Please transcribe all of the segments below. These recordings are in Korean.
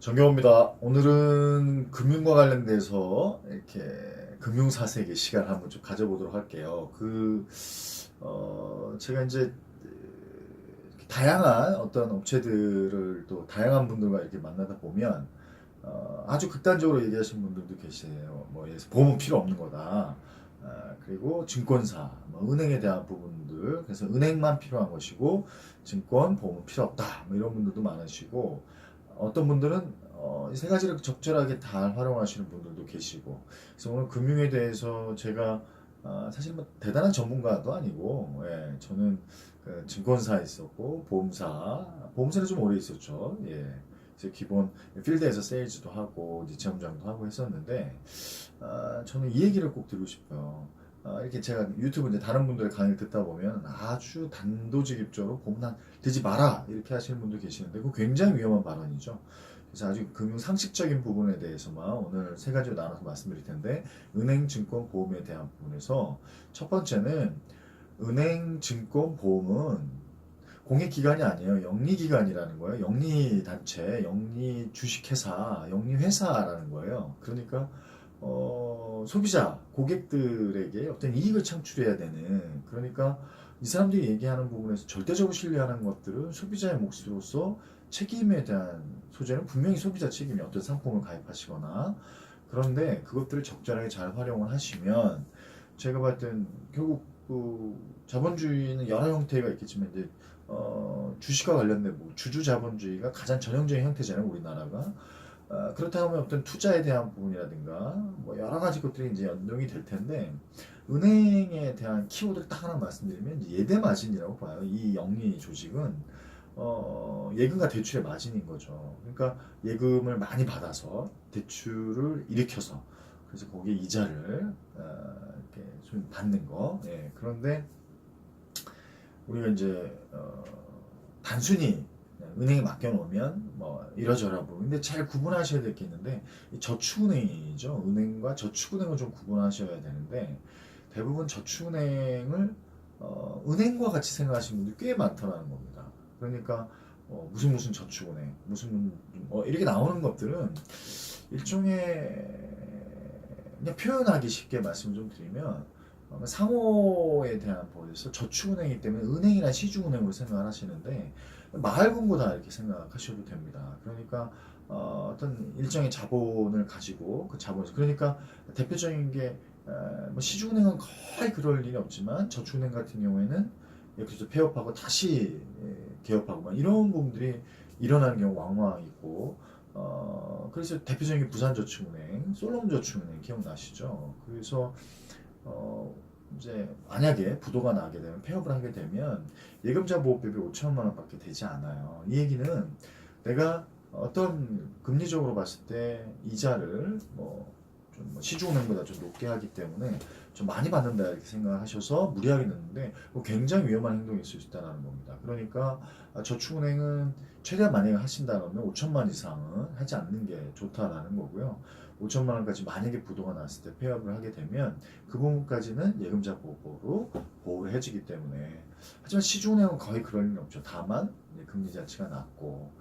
정경호입니다. 오늘은 금융과 관련돼서 이렇게 금융사색의 시간을 한번 좀 가져보도록 할게요. 제가 이제 다양한 어떤 업체들을 또 다양한 분들과 이렇게 만나다 보면 아주 극단적으로 얘기하시는 분들도 계세요. 뭐 예를 들어서 보험은 필요 없는 거다. 그리고 증권사, 뭐 은행에 대한 부분들, 그래서 은행만 필요한 것이고 증권, 보험은 필요 없다. 뭐 이런 분들도 많으시고 어떤 분들은 이 세 가지를 적절하게 잘 활용하시는 분들도 계시고, 그래서 오늘 금융에 대해서 제가 사실 뭐 대단한 전문가도 아니고, 예, 저는 그 증권사에 있었고 보험사는 좀 오래 있었죠. 예. 이제 기본 필드에서 세일즈도 하고 이제 지점장도 하고 했었는데, 저는 이 얘기를 꼭 드리고 싶어요. 이렇게 제가 유튜브 이제 다른 분들의 강의를 듣다 보면 아주 단도직입적으로 보험난 되지 마라 이렇게 하시는 분도 계시는데, 그거 굉장히 위험한 발언이죠. 그래서 아주 금융 상식적인 부분에 대해서만 오늘 세 가지로 나눠서 말씀드릴 텐데, 은행, 증권, 보험에 대한 부분에서 첫 번째는 은행, 증권, 보험은 공익기관이 아니에요. 영리기관이라는 거예요. 영리단체, 영리주식회사, 영리회사라는 거예요. 그러니까 소비자, 고객들에게 어떤 이익을 창출해야 되는, 그러니까 이 사람들이 얘기하는 부분에서 절대적으로 신뢰하는 것들은 소비자의 몫으로서 책임에 대한 소재는 분명히 소비자 책임이 어떤 상품을 가입하시거나, 그런데 그것들을 적절하게 잘 활용을 하시면 제가 봤을 땐 결국 그 자본주의는 여러 형태가 있겠지만 이제 주식과 관련된 뭐 주주 자본주의가 가장 전형적인 형태잖아요, 우리나라가. 그렇다면 어떤 투자에 대한 부분이라든가 뭐 여러 가지 것들이 이제 연동이 될 텐데, 은행에 대한 키워드를 딱 하나 말씀드리면 이제 예대 마진이라고 봐요. 이 영리 조직은 예금과 대출의 마진인 거죠. 그러니까 예금을 많이 받아서 대출을 일으켜서 그래서 거기에 이자를 이렇게 좀 받는 거. 예, 그런데 우리가 이제 단순히 은행에 맡겨놓으면 뭐 이러저러 부분, 근데 잘 구분하셔야 될 게 있는데, 이 저축은행이죠. 은행과 저축은행을 좀 구분하셔야 되는데, 대부분 저축은행을 은행과 같이 생각하시는 분들이 꽤 많더라는 겁니다. 그러니까 무슨 저축은행, 무슨 이렇게 나오는 것들은 일종의, 그냥 표현하기 쉽게 말씀을 좀 드리면 상호에 대한 부분에서 저축은행이기 때문에 은행이나 시중은행으로 생각을 하시는데, 마을 금고다 이렇게 생각하셔도 됩니다. 그러니까 떤 일정의 자본을 가지고 그 자본, 그러니까 대표적인 게 뭐 시중은행은 거의 그럴 일이 없지만 저축은행 같은 경우에는 여기서 폐업하고 다시 개업하고 막 이런 부분들이 일어나는 경우 왕왕 있고, 그래서 대표적인 게 부산저축은행, 솔롬저축은행 기억나시죠? 그래서 어, 이제 만약에 부도가 나게 되면, 폐업을 하게 되면 예금자 보호법이 5천만 원밖에 되지 않아요. 이 얘기는 내가 어떤 금리적으로 봤을 때 이자를 좀 시중은행보다 좀 높게 하기 때문에 좀 많이 받는다 이렇게 생각하셔서 무리하게 넣는데, 굉장히 위험한 행동이 있을 수 있다는 겁니다. 그러니까 저축은행은 최대한 만약에 하신다면 5천만 이상은 하지 않는 게 좋다라는 거고요. 5천만 원까지 만약에 부도가 났을 때 폐업을 하게 되면 그 부분까지는 예금자 보호법으로 보호를 해주기 때문에. 하지만 시중은행은 거의 그럴 일은 없죠. 다만 금리 자체가 낮고,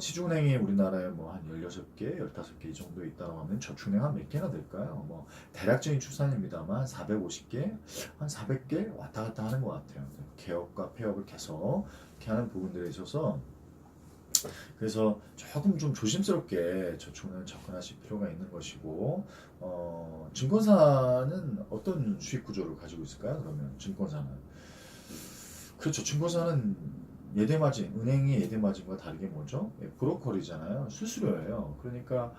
시중은행이 우리나라에 뭐 한 16개, 15개 이 정도 있다고 하면 저축은행 한 몇 개나 될까요? 뭐 대략적인 추산입니다만 450개, 한 400개 왔다 갔다 하는 것 같아요. 개업과 폐업을 계속 이렇게 하는 부분들에 있어서, 그래서 조금 좀 조심스럽게 저축은행 접근하실 필요가 있는 것이고, 증권사는 어떤 수익 구조를 가지고 있을까요? 그러면 증권사는, 그렇죠. 증권사는 예대마진, 은행의 예대마진과 다르게 뭐죠? 예, 브로커리잖아요. 수수료예요. 그러니까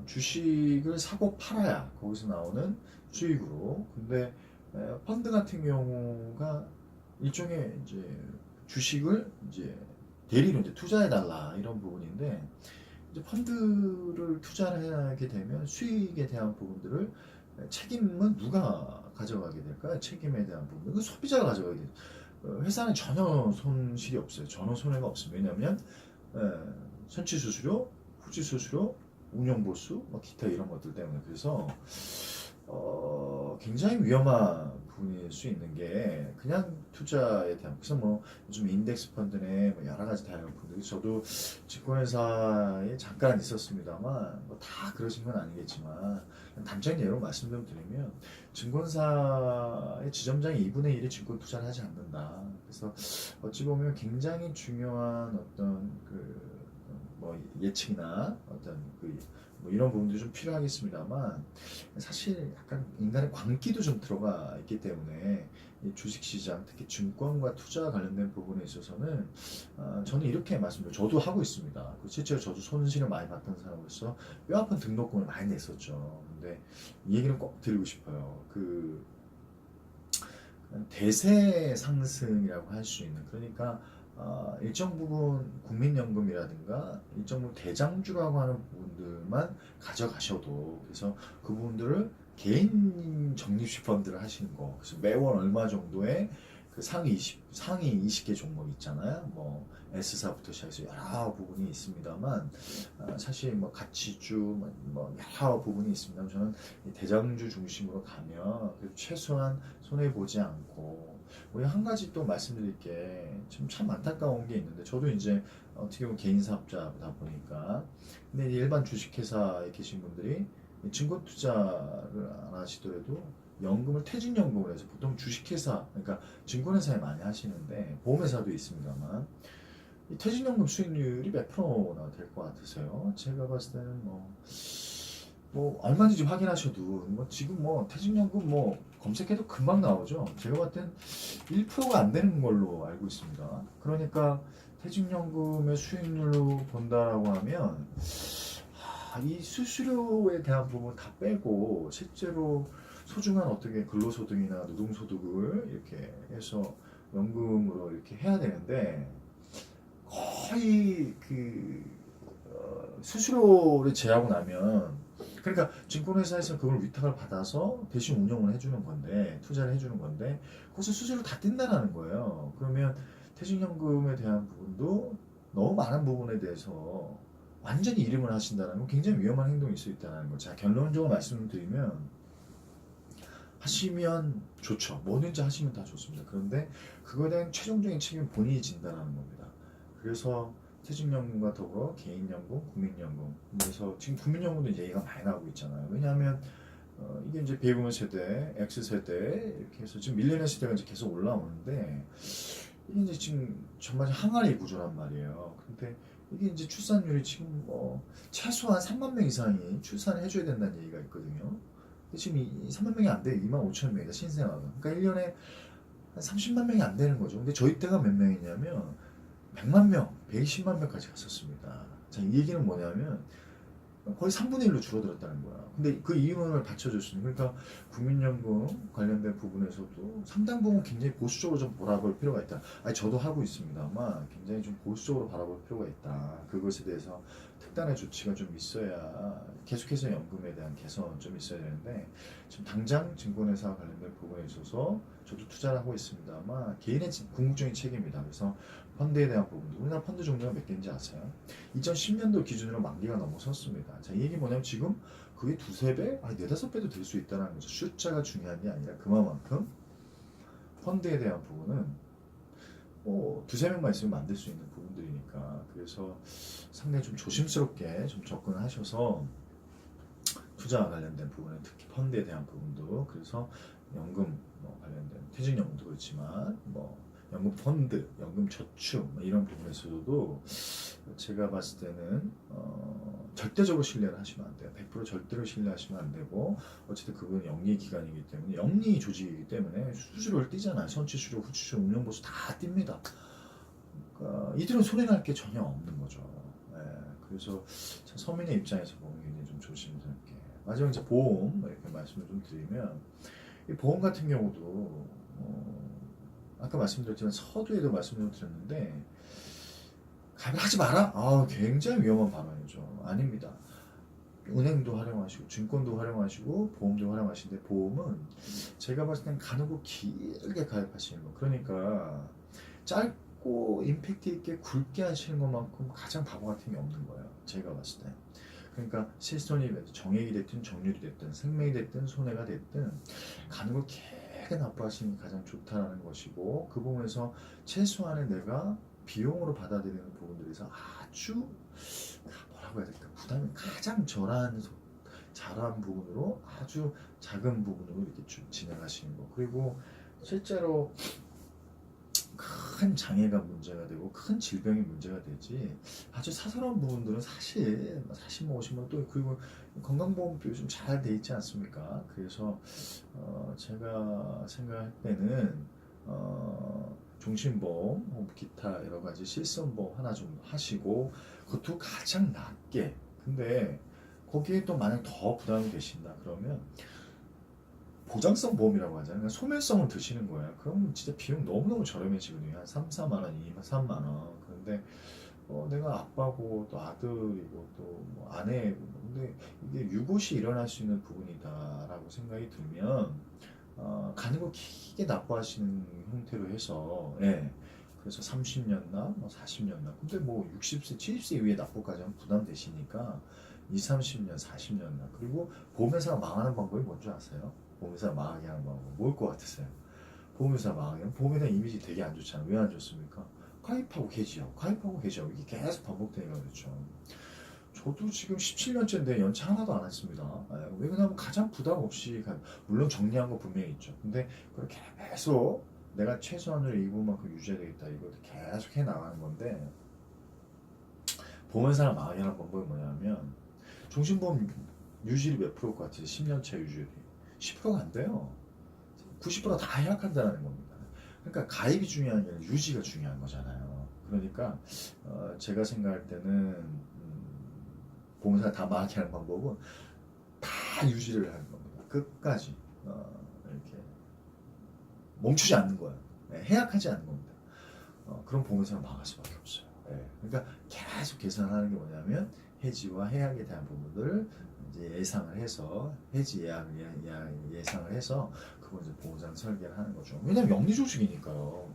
주식을 사고 팔아야 거기서 나오는 수익으로. 근데 펀드 같은 경우가 일종의 이제 주식을 이제 대리로 이제 투자해달라 이런 부분인데, 이제 펀드를 투자를 하게 되면 수익에 대한 부분들을 책임은 누가 가져가게 될까요? 책임에 대한 부분, 그 소비자가 가져가게 돼요. 회사는 전혀 손실이 없어요. 전혀 손해가 없습니다. 왜냐하면 에, 선취 수수료, 후지 수수료, 운영 보수, 뭐 기타 이런 것들 때문에. 그래서 굉장히 위험한 부분일 수 있는 게, 그냥 투자에 대한 그래서 뭐 요즘 인덱스 펀드네 뭐 여러 가지 다양한 펀드 저도 증권회사에 잠깐 있었습니다만 뭐 다 그러신 건 아니겠지만 단적인 예로 말씀 좀 드리면 증권사의 지점장이 2분의 1이 증권 투자를 하지 않는다. 그래서 어찌 보면 굉장히 중요한 어떤 그 뭐 예측이나 어떤 그 뭐 이런 부분도 좀 필요하겠습니다만 사실 약간 인간의 광기도 좀 들어가 있기 때문에 이 주식시장 특히 증권과 투자와 관련된 부분에 있어서는 저는 이렇게 말씀드려요. 저도 하고 있습니다. 실제로 저도 손실을 많이 봤던 사람으로서 뼈아픈 등록금을 많이 냈었죠. 근데 이 얘기는 꼭 드리고 싶어요. 그 대세 상승이라고 할 수 있는 그러니까 일정 부분 국민연금이라든가 일정 부분 대장주라고 하는 부분들만 가져가셔도 그래서 그 부분들을 개인 적립식 펀드를 하시는 거 그래서 매월 얼마 정도의 그 상위 20개 종목 있잖아요. 뭐 S사부터 시작해서 여러 부분이 있습니다만 사실 뭐 가치주 뭐 여러 부분이 있습니다. 저는 대장주 중심으로 가면 최소한 손해 보지 않고 우리 한 가지 또 말씀드릴 게 지금 참 안타까운 게 있는데 저도 이제 어떻게 보면 개인 사업자다 보니까 근데 일반 주식회사에 계신 분들이 증권 투자를 안 하시더라도 연금을 퇴직연금을 해서 보통 주식회사 그러니까 증권회사에 많이 하시는데 보험회사도 있습니다만 이 퇴직연금 수익률이 몇 프로나 될 것 같으세요? 제가 봤을 때는 뭐 얼마인지 확인하셔도 뭐 지금 뭐 퇴직연금 뭐 검색해도 금방 나오죠. 제가 봤을 땐 1%가 안 되는 걸로 알고 있습니다. 그러니까 퇴직연금의 수익률로 본다라고 하면 이 수수료에 대한 부분 다 빼고 실제로 소중한 어떻게 근로소득이나 노동소득을 이렇게 해서 연금으로 이렇게 해야 되는데 거의 그 수수료를 제하고 나면 그러니까 증권회사에서 그걸 위탁을 받아서 대신 운영을 해주는 건데 투자를 해주는 건데 거기서 수수료 다 뗀다라는 거예요. 그러면 퇴직연금에 대한 부분도 너무 많은 부분에 대해서 완전히 이름을 하신다는 건 굉장히 위험한 행동일 수 있다는 거. 자 결론적으로 말씀드리면 하시면 좋죠. 뭐든지 하시면 다 좋습니다. 그런데 그거에 대한 최종적인 책임은 본인이 진다는 겁니다. 그래서 퇴직연금과 더불어 개인연금, 국민연금. 그래서 지금 국민연금도 이제 얘기가 많이 나오고 있잖아요. 왜냐하면 이게 이제 베이비붐 세대, X세대 이렇게 해서 지금 밀레니얼 세대가 이제 계속 올라오는데 이게 이제 지금 정말 항아리 구조란 말이에요. 근데 이게 이제 출산율이 지금 뭐 최소한 3만 명 이상이 출산을 해줘야 된다는 얘기가 있거든요. 근데 지금 3만 명이 안 돼요. 2만 5천 명이다 신생아가. 그러니까 1년에 한 30만 명이 안 되는 거죠. 근데 저희 때가 몇 명이냐면 100만 명, 120만 명까지 갔었습니다. 자, 이 얘기는 뭐냐면 거의 3분의 1로 줄어들었다는 거야. 근데 그 이윤을 받쳐줬으니 그러니까 국민연금 관련된 부분에서도 상당 부분 굉장히 보수적으로 좀 바라볼 필요가 있다. 아니 저도 하고 있습니다만 굉장히 좀 보수적으로 바라볼 필요가 있다. 그것에 대해서 특단의 조치가 좀 있어야 계속해서 연금에 대한 개선 좀 있어야 되는데 지금 당장 증권회사 관련된 부분에 있어서 저도 투자를 하고 있습니다만 개인의 궁극적인 책임이다. 그래서 펀드에 대한 부분도 우리나라 펀드 종류가 몇 개인지 아세요? 2010년도 기준으로 만기가 넘어섰습니다. 자, 이 얘기 뭐냐면 지금 그게 두세 배, 아니 네다섯 배도 될 수 있다는 거죠. 숫자가 중요한 게 아니라 그만큼 펀드에 대한 부분은 두세 명만 있으면 만들 수 있는 부분들이니까 그래서 상당히 좀 조심스럽게 좀 접근하셔서 투자와 관련된 부분은 특히 펀드에 대한 부분도 그래서 연금 관련된 퇴직연금도 그렇지만 연금 펀드, 연금 저축 이런 부분에서도 제가 봤을 때는 절대적으로 신뢰를 하시면 안 돼요. 100% 절대로 신뢰하시면 안 되고 어쨌든 그건 영리 기관이기 때문에 영리 조직이기 때문에 수수료를 띄잖아요. 선취수료, 후취수료, 운영보수 다 띱니다. 그러니까 이들은 손해날 게 전혀 없는 거죠. 예, 그래서 서민의 입장에서 보면 굉장히 좀 조심스럽게 마지막 이제 보험 이렇게 말씀을 좀 드리면 이 보험 같은 경우도 아까 말씀드렸지만 서두에도 말씀을 드렸는데 가입을 하지 마라? 굉장히 위험한 발언이죠. 아닙니다. 은행도 활용하시고 증권도 활용하시고 보험도 활용하시는데 보험은 제가 봤을 땐 가누고 길게 가입하시는 거 그러니까 짧고 임팩트 있게 굵게 하시는 것만큼 가장 바보 같은 게 없는 거예요. 제가 봤을 때. 그러니까 실손이 정액이 됐든 정률이 됐든 생명이 됐든 손해가 됐든 가는 걸 세게 납부하시는 게 가장 좋다라는 것이고, 그 부분에서 최소한의 내가 비용으로 받아들이는 부분들에서 아주 뭐라고 해야 될까, 부담이 가장 잘한 부분으로 아주 작은 부분으로 이렇게 쭉 진행하시는 거. 그리고 실제로 큰 장애가 문제가 되고 큰 질병이 문제가 되지, 아주 사소한 부분들은 사실 40만 50만 또, 그리고 건강보험도 좀 잘 돼 있지 않습니까? 그래서 제가 생각할 때는 종신보험, 기타 여러 가지 실손보험 하나 좀 하시고, 그것도 가장 낮게. 근데 거기에 또 만약 더 부담이 되신다 그러면 보장성 보험이라고 하잖아요. 그러니까 소멸성을 드시는 거예요. 그럼 진짜 비용 너무너무 저렴해지거든요. 한 3, 4만 원, 2만, 3만 원. 그런데 내가 아빠고 또 아들이고 또뭐 아내고, 근데 이게 유고시 일어날 수 있는 부분이다라고 생각이 들면 가는 거 길게 납부하시는 형태로 해서, 예. 그래서 30년나 뭐 40년나, 근데 뭐 60세, 70세 이후에 납부까지 하면 부담되시니까 2, 30년, 40년나. 그리고 보험회사가 망하는 방법이 뭔지 아세요? 보험회사 망하게 하는 방법 뭘 것 같으세요? 보험회사 망하게 하면 보험회사 이미지 되게 안 좋잖아요. 왜 안 좋습니까? 가입하고 해지하고 가입하고 해지하고, 이게 계속 반복되니까 그렇죠. 저도 지금 17년째인데 연차 하나도 안 했습니다. 왜냐하면 가장 부담 없이 물론 정리한 거 분명히 있죠. 근데 그렇게 계속 내가 최소한으로 이 부분만큼 유지해야 되겠다, 이거 계속 해 나가는 건데, 보험회사를 망하게 하는 방법이 뭐냐면, 종신보험 유지율이 몇 프로일 것 같아요? 10년차 유지율이 10%가 안 돼요. 90%다 해약한다는 겁니다. 그러니까 가입이 중요한 게 아니라 유지가 중요한 거잖아요. 그러니까 제가 생각할 때는 보험회사 다 망하게 하는 방법은 다 유지를 하는 겁니다. 끝까지 이렇게 멈추지 않는 거예요. 해약하지 않는 겁니다. 그런 보험회사는 망할 수밖에 없어요. 그러니까 계속 계산하는 게 뭐냐면, 해지와 해약에 대한 부분들을 이제 예상을 해서, 해지 예상을 해서 그걸 이제 보장 설계를 하는 거죠. 왜냐면 영리조직이니까요.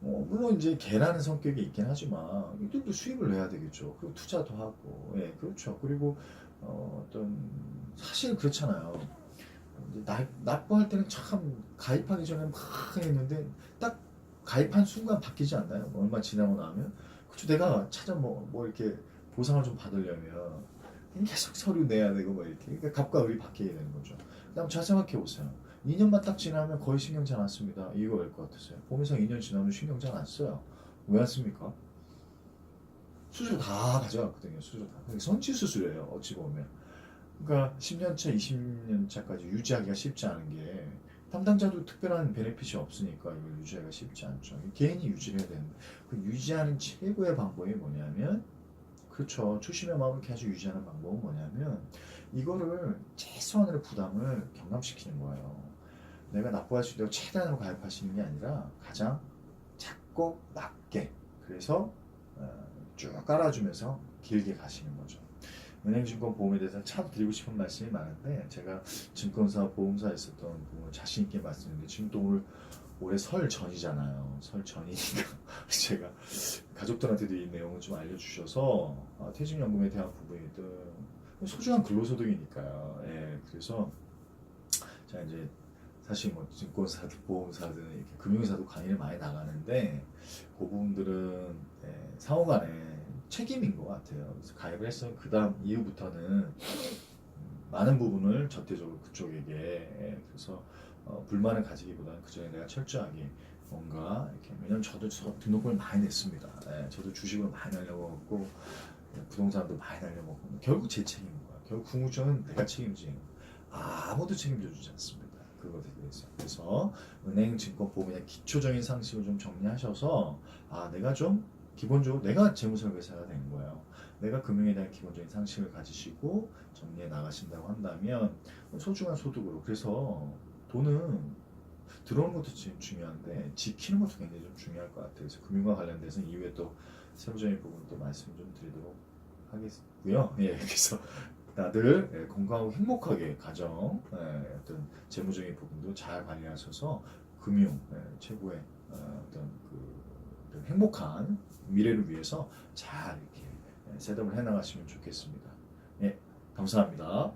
물론 이제 개라는 성격이 있긴 하지만 이들도 수입을 내야 되겠죠. 그리고 투자도 하고, 그렇죠. 그리고 어떤 사실 그렇잖아요. 이제 납부할 때는 참 가입하기 전에 막 했는데 딱 가입한 순간 바뀌지 않나요? 뭐 얼마 지나고 나면, 그쵸, 내가 찾아 뭐 이렇게 보상을 좀 받으려면 계속 서류 내야 되고 뭐 이렇게, 그러니까 갑과 을이 바뀌게 되는 거죠. 그다음 잘 생각해 보세요. 2년만 딱 지나면 거의 신경 잘 안 씁니다. 이거 왜 것 같으세요? 보험회사 2년 지나면 신경 잘 안 써요. 왜 안 씁니까? 수수료 다 가져갔거든요. 수수료 다. 그게 선취 수수료예요. 어찌 보면. 그러니까 10년차, 20년차까지 유지하기가 쉽지 않은 게, 담당자도 특별한 베네핏이 없으니까 이걸 유지하기가 쉽지 않죠. 개인이 유지를 해야 되는데, 그 유지하는 최고의 방법이 뭐냐면, 그렇죠, 초심의 마음을 계속 유지하는 방법은 뭐냐면, 이거를 최소한의 부담을 경감시키는 거예요. 내가 납부할 수 있도록 최대한으로 가입하시는 게 아니라 가장 작고 낮게, 그래서 쭉 깔아주면서 길게 가시는 거죠. 은행증권보험에 대해서 참 드리고 싶은 말씀이 많은데, 제가 증권사, 보험사에 있었던 부분을 자신 있게 말씀드리는데, 지금 또 올해 설 전이잖아요. 설 전이니까 제가 가족들한테도 이 내용을 좀 알려주셔서, 퇴직연금에 대한 부분이든 소중한 근로소득이니까요. 그래서 제가 이제 사실 뭐 증권사든 보험사든 이렇게 금융사도 강의를 많이 나가는데, 그 부분들은 상호간에 책임인 것 같아요. 그래서 가입을 했으면 그 다음 이후부터는 많은 부분을 절대적으로 그쪽에게, 그래서 불만을 가지기보다는 그 전에 내가 철저하게 뭔가 이렇게, 왜냐면 저도 등록금을 많이 냈습니다. 저도 주식을 많이 날려먹었고 부동산도 많이 날려먹고, 결국 제 책임인 거야. 결국 궁극적으로는 내가 책임지는 거야. 아무도 책임져 주지 않습니다. 그것에 대해서. 그래서 은행, 증권, 보험에 대한 기초적인 상식을 좀 정리하셔서, 내가 좀 기본적으로 내가 재무설계사가 되는 거예요. 내가 금융에 대한 기본적인 상식을 가지시고 정리해 나가신다고 한다면 소중한 소득으로, 그래서 돈은 들어오는 것도 중요한데 지키는 것도 굉장히 좀 중요할 것 같아요. 그래서 금융과 관련돼서 이후에 또 세부적인 부분 또 말씀 좀 드리도록 하겠고요. 그래서 다들 건강하고 행복하게 가정, 어떤 재무적인 부분도 잘 관리하셔서 금융 최고의 어떤 그 행복한 미래를 위해서 잘 이렇게 셋업을 해나가시면 좋겠습니다. 감사합니다.